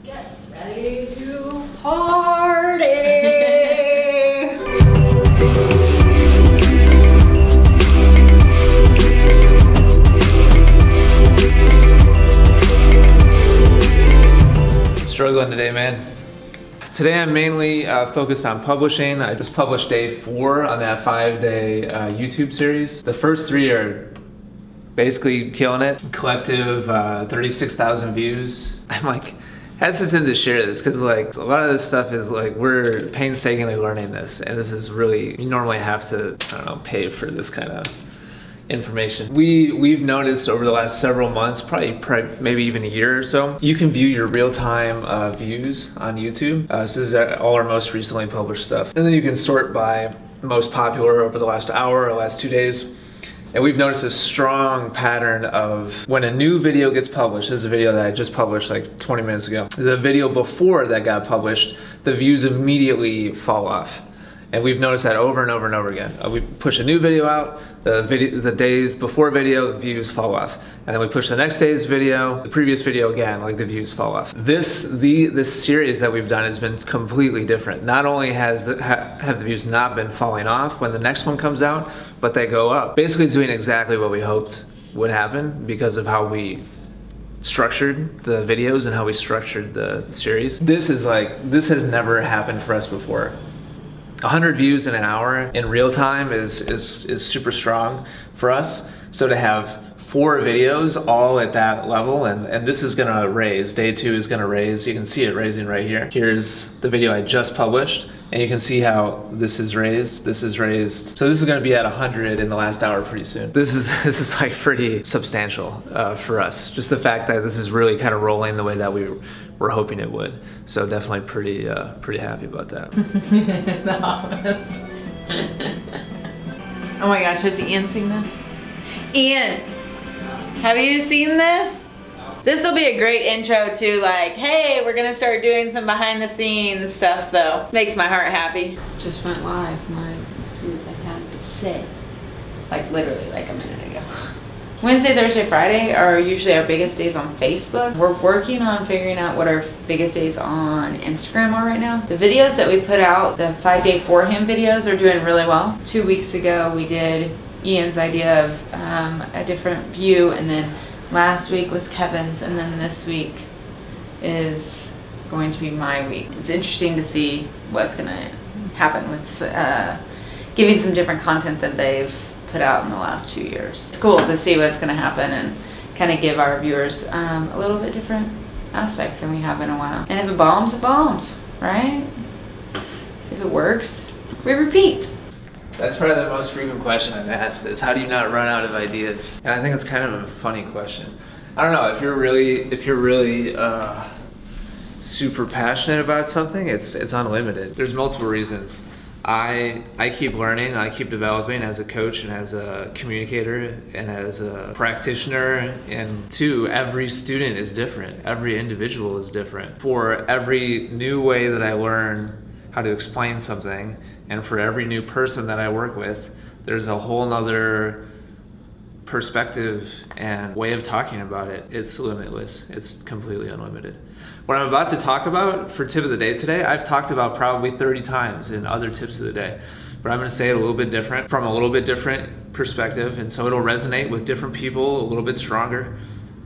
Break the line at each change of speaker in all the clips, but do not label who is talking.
get ready to party.
Struggling today, man. Today I'm mainly focused on publishing. I just published day 4 on that 5-day YouTube series. The first 3 are basically killing it. Collective 36,000 views. I'm like hesitant to share this because like a lot of this stuff is like we're painstakingly learning this, and this is really, you normally have to, I don't know, pay for this kind of information. We've noticed over the last several months, probably maybe even a year or so, you can view your real-time views on YouTube. So this is all our most recently published stuff. And then you can sort by most popular over the last hour or last 2 days. And we've noticed a strong pattern of when a new video gets published. This is a video that I just published like 20 minutes ago. The video before that got published, the views immediately fall off. And we've noticed that over and over and over again. We push a new video out, the day before video, the views fall off. And then we push the next day's video, the previous video again, like the views fall off. This series that we've done has been completely different. Not only have the views not been falling off when the next one comes out, but they go up. Basically it's doing exactly what we hoped would happen because of how we structured the videos and how we structured the series. This has never happened for us before. 100 views in an hour in real time is super strong for us. So to have 4 videos all at that level, and this is gonna raise, day 2 is gonna raise. You can see it raising right here. Here's the video I just published, and you can see how this is raised, this is raised. So this is gonna be at 100 in the last hour pretty soon. This is like pretty substantial for us. Just the fact that this is really kind of rolling the way that we were hoping it would. So definitely pretty happy about that.
The office. Oh my gosh, has Ian seen this? Ian, have you seen this? This will be a great intro to like, hey, we're gonna start doing some behind the scenes stuff though. Makes my heart happy. Just went live, see what they have to say. Like literally like a minute ago. Wednesday, Thursday, Friday are usually our biggest days on Facebook. We're working on figuring out what our biggest days on Instagram are right now. The videos that we put out, the 5-day for him videos, are doing really well. 2 weeks ago, we did Ian's idea of a different view, and then last week was Kevin's, and then this week is going to be my week. It's interesting to see what's gonna happen with giving some different content that they've put out in the last 2 years. It's cool to see what's gonna happen and kind of give our viewers a little bit different aspect than we have in a while. And if it bombs, right? If it works, we repeat.
That's probably the most frequent question I've asked is, how do you not run out of ideas? And I think it's kind of a funny question. I don't know, if you're really super passionate about something, it's unlimited. There's multiple reasons. I keep learning, I keep developing as a coach and as a communicator and as a practitioner. And 2, every student is different. Every individual is different. For every new way that I learn how to explain something, and for every new person that I work with, there's a whole nother perspective and way of talking about it. It's limitless. It's completely unlimited. What I'm about to talk about for tip of the day today, I've talked about probably 30 times in other tips of the day, but I'm gonna say it a little bit different, from a little bit different perspective, and so it'll resonate with different people a little bit stronger,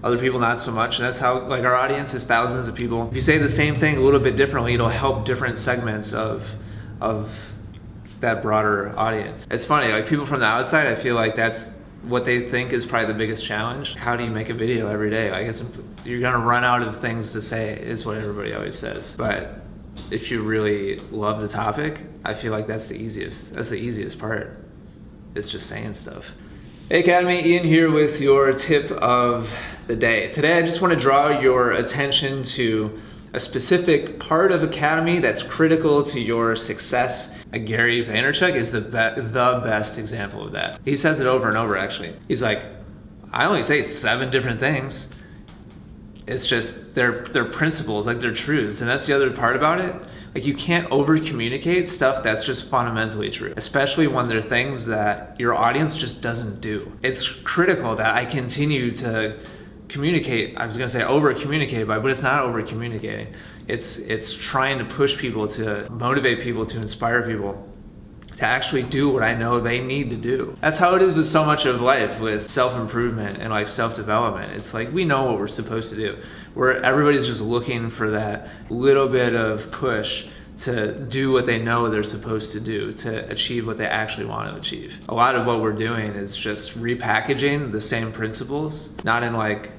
other people not so much, and that's how, like, our audience is thousands of people. If you say the same thing a little bit differently, it'll help different segments of that broader audience. It's funny, like people from the outside, I feel like that's what they think is probably the biggest challenge. How do you make a video every day? Like you're gonna run out of things to say, is what everybody always says. But if you really love the topic, I feel like that's the easiest part. It's just saying stuff. Hey Academy, Ian here with your tip of the day. Today I just want to draw your attention to a specific part of Academy that's critical to your success. Gary Vaynerchuk is the best example of that. He says it over and over actually. He's like, I only say 7 different things. It's just they're principles, like they're truths. And that's the other part about it. Like you can't over communicate stuff that's just fundamentally true, especially when they're things that your audience just doesn't do. It's critical that I continue to communicate, I was gonna say over communicate by, but it's not over communicating. It's trying to push people, to motivate people, to inspire people to actually do what I know they need to do. That's how it is with so much of life, with self-improvement and like self-development. It's like we know what we're supposed to do. Everybody's just looking for that little bit of push to do what they know they're supposed to do, to achieve what they actually want to achieve. A lot of what we're doing is just repackaging the same principles, not in like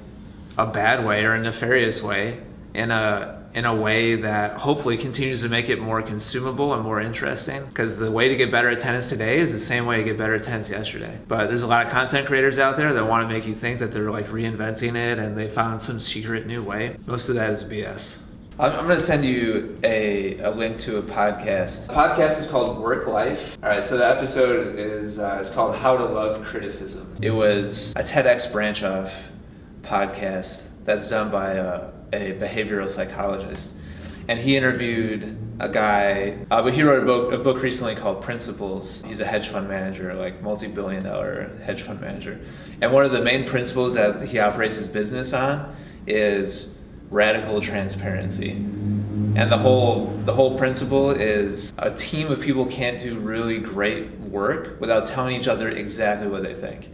a bad way or a nefarious way, in a way that hopefully continues to make it more consumable and more interesting. Because the way to get better at tennis today is the same way to get better at tennis yesterday. But there's a lot of content creators out there that want to make you think that they're like reinventing it and they found some secret new way. Most of that is BS. I'm going to send you a link to a podcast. The podcast is called Work Life. All right, so the episode is it's called How to Love Criticism. It was a TEDx branch off podcast that's done by a behavioral psychologist. And he interviewed a guy, but he wrote a book recently called Principles. He's a hedge fund manager, like multi-billion-dollar hedge fund manager. And one of the main principles that he operates his business on is radical transparency. And the whole principle is a team of people can't do really great work without telling each other exactly what they think.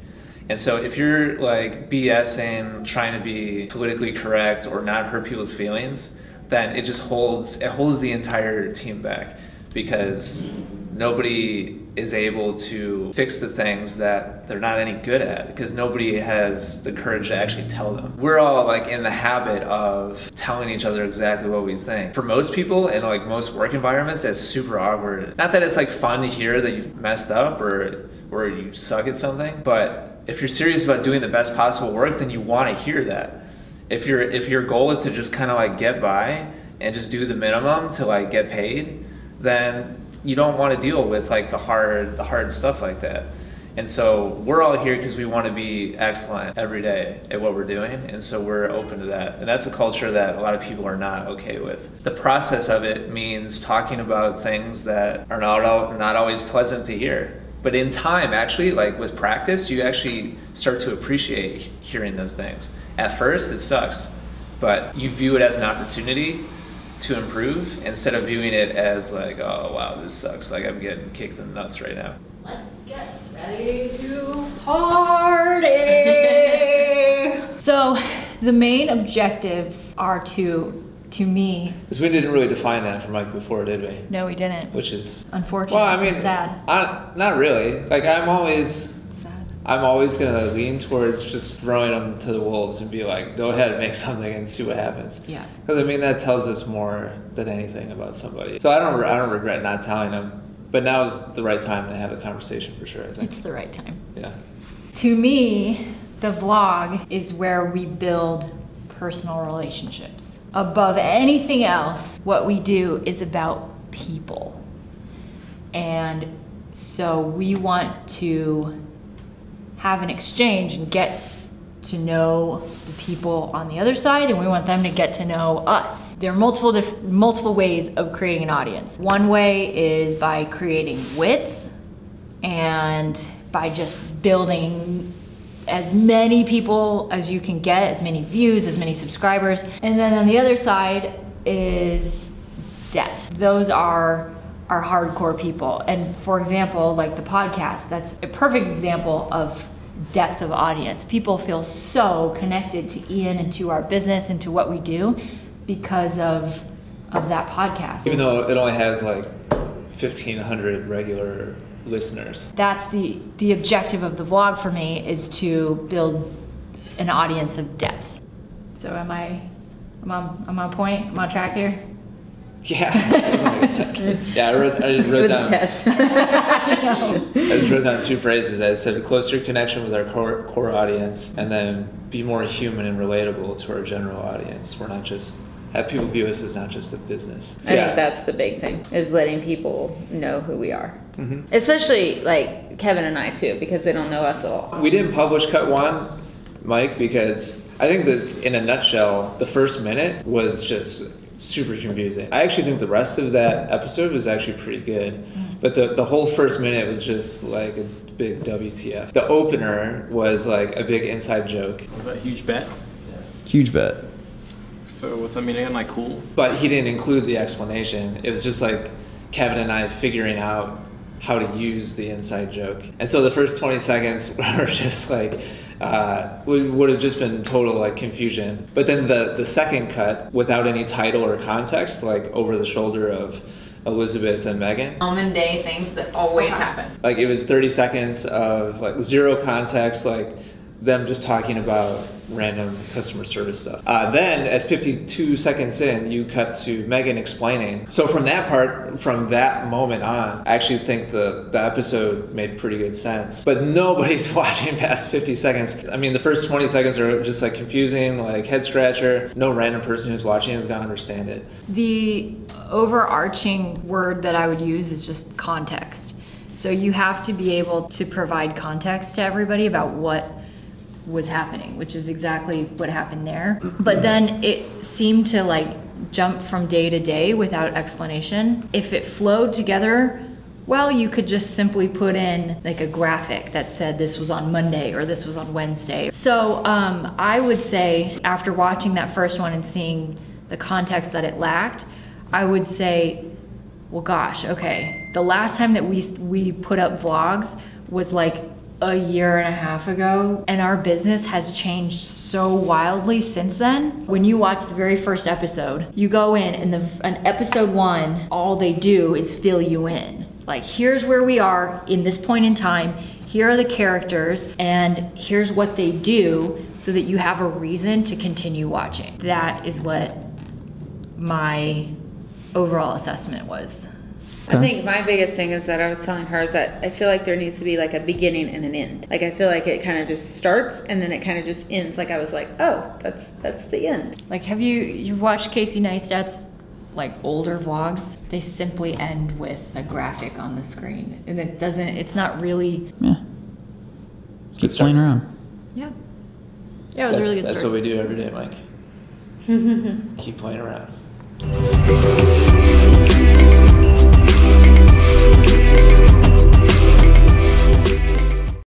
And so if you're like BSing, trying to be politically correct or not hurt people's feelings, then it holds the entire team back, because nobody is able to fix the things that they're not any good at, because nobody has the courage to actually tell them. We're all like in the habit of telling each other exactly what we think. For most people in like most work environments, that's super awkward. Not that it's like fun to hear that you messed up or you suck at something, but if you're serious about doing the best possible work, then you want to hear that. If your goal is to just kind of like get by and just do the minimum to like get paid, then you don't want to deal with like the hard stuff like that. And so we're all here because we want to be excellent every day at what we're doing, and so we're open to that. And that's a culture that a lot of people are not okay with. The process of it means talking about things that are not always pleasant to hear. But in time, actually, like with practice, you actually start to appreciate hearing those things. At first, it sucks, but you view it as an opportunity to improve instead of viewing it as like, oh wow, this sucks, like I'm getting kicked in the nuts right now.
Let's get ready to party! So the main objectives are to me.
Because we didn't really define that for Mike before, did we?
No, we didn't.
Which is
unfortunate.
Well, I mean,
sad.
Not really. Like I'm always gonna lean towards just throwing them to the wolves and be like, go ahead and make something and see what happens.
Yeah.
Because I mean that tells us more than anything about somebody. So I don't regret not telling them. But now is the right time to have a conversation for sure, I think.
It's the right time.
Yeah.
To me, the vlog is where we build personal relationships. Above anything else, what we do is about people. And so we want to have an exchange and get to know the people on the other side, and we want them to get to know us. There are multiple ways of creating an audience. One way is by creating width and by just building as many people as you can get, as many views, as many subscribers. And then on the other side is depth. Those are our hardcore people. And for example, like the podcast, that's a perfect example of depth of audience. People feel so connected to Ian and to our business and to what we do because of that podcast.
Even though it only has like 1,500 regular listeners.
That's the objective of the vlog for me, is to build an audience of depth. So I'm on point? I'm on track here?
Yeah.
Just kidding.
Yeah, I just wrote down.
It was a test.
I just wrote down 2 phrases. I said a closer connection with our core audience, and then be more human and relatable to our general audience. We're not just have people view us as not just a business.
So I think that's the big thing, is letting people know who we are.
Mm-hmm.
Especially like Kevin and I too, because they don't know us at all.
We didn't publish cut 1, Mike, because I think that in a nutshell, the first minute was just super confusing. I actually think the rest of that episode was actually pretty good, but the whole first minute was just like a big WTF. The opener was like a big inside joke.
Was that a huge bet? Huge bet.
So what's that mean again? Like cool?
But he didn't include the explanation. It was just like Kevin and I figuring out how to use the inside joke. And so the first 20 seconds were just like, would have just been total like confusion. But then the second cut, without any title or context, like over the shoulder of Elizabeth and Megan.
Almond day things that always happen.
Like it was 30 seconds of like zero context, like them just talking about random customer service stuff. Then at 52 seconds in, you cut to Megan explaining. So from that moment on, I actually think the episode made pretty good sense. But nobody's watching past 50 seconds. I mean, the first 20 seconds are just like confusing, like head scratcher. No random person who's watching is gonna understand it.
The overarching word that I would use is just context. So you have to be able to provide context to everybody about what was happening, which is exactly what happened there. But then it seemed to like jump from day to day without explanation. If it flowed together, well, you could just simply put in like a graphic that said this was on Monday or this was on Wednesday. So I would say after watching that first one and seeing the context that it lacked, I would say, well, gosh, okay. The last time that we put up vlogs was like a year and a half ago, and our business has changed so wildly since then. When you watch the very first episode, you go in and on episode 1, all they do is fill you in. Like, here's where we are in this point in time, here are the characters, and here's what they do so that you have a reason to continue watching. That is what my overall assessment was.
I think my biggest thing is that I was telling her is that I feel like there needs to be like a beginning and an end. Like I feel like it kind of just starts and then it kind of just ends. Like I was like, oh, that's the end.
Like, have you watched Casey Neistat's like older vlogs? They simply end with a graphic on the screen, and it's not really.
Yeah. Keep playing around.
Yeah. Yeah, it was a really good
That's
story.
what we do every day, Mike. Keep playing around.